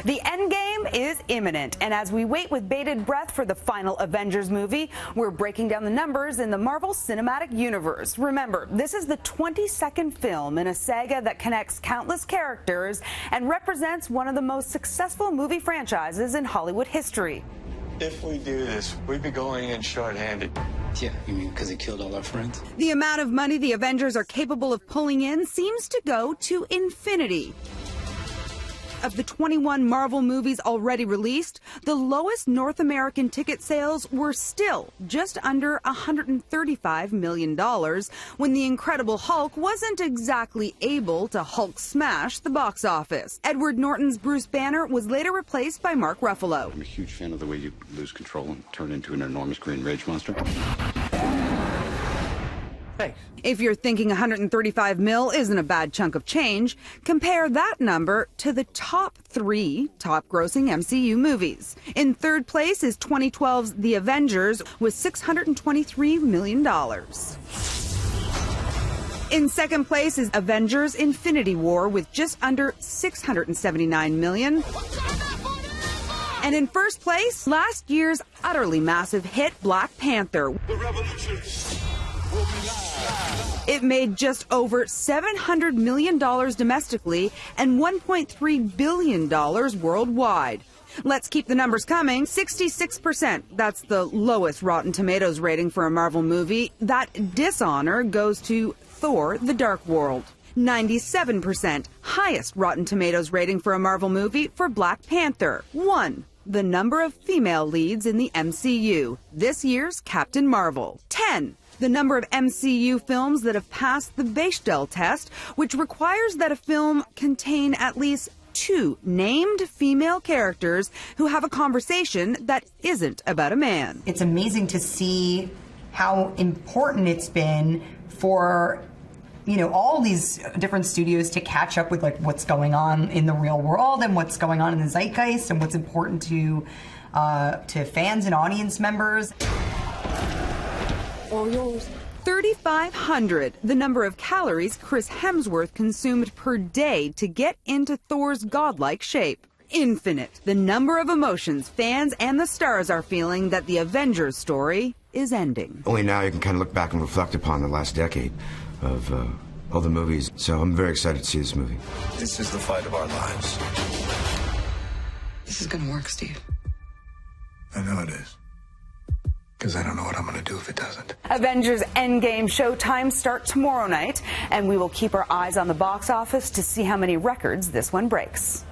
The Endgame is imminent, and as we wait with bated breath for the final Avengers movie, we're breaking down the numbers in the Marvel Cinematic Universe. Remember, this is the 22nd film in a saga that connects countless characters and represents one of the most successful movie franchises in Hollywood history. If we do this, we'd be going in short-handed. Yeah, you mean because he killed all our friends? The amount of money the Avengers are capable of pulling in seems to go to infinity. Of the 21 Marvel movies already released, the lowest North American ticket sales were still just under $135 million, when The Incredible Hulk wasn't exactly able to Hulk smash the box office. Edward Norton's Bruce Banner was later replaced by Mark Ruffalo. I'm a huge fan of the way you lose control and turn into an enormous green rage monster. Thanks. If you're thinking 135 mil isn't a bad chunk of change, compare that number to the top 3 top-grossing MCU movies. In third place is 2012's The Avengers with $623 million. In second place is Avengers Infinity War with just under $679 million. And in first place, last year's utterly massive hit Black Panther. The revolution. It made just over $700 million domestically and $1.3 billion worldwide. Let's keep the numbers coming. 66%. That's the lowest Rotten Tomatoes rating for a Marvel movie. That dishonor goes to Thor: The Dark World. 97%. Highest Rotten Tomatoes rating for a Marvel movie for Black Panther. 1. The number of female leads in the MCU. This year's Captain Marvel. 10. The number of MCU films that have passed the Bechdel test, which requires that a film contain at least 2 named female characters who have a conversation that isn't about a man. It's amazing to see how important it's been for, you know, all these different studios to catch up with like what's going on in the real world and what's going on in the zeitgeist and what's important to fans and audience members. All yours. 3,500, the number of calories Chris Hemsworth consumed per day to get into Thor's godlike shape. Infinite, the number of emotions fans and the stars are feeling that the Avengers story is ending. Only now you can kind of look back and reflect upon the last decade of all the movies. So I'm very excited to see this movie. This is the fight of our lives. This is gonna work, Steve. I know it is. Because I don't know what I'm going to do if it doesn't. Avengers Endgame showtime start tomorrow night, and we will keep our eyes on the box office to see how many records this one breaks.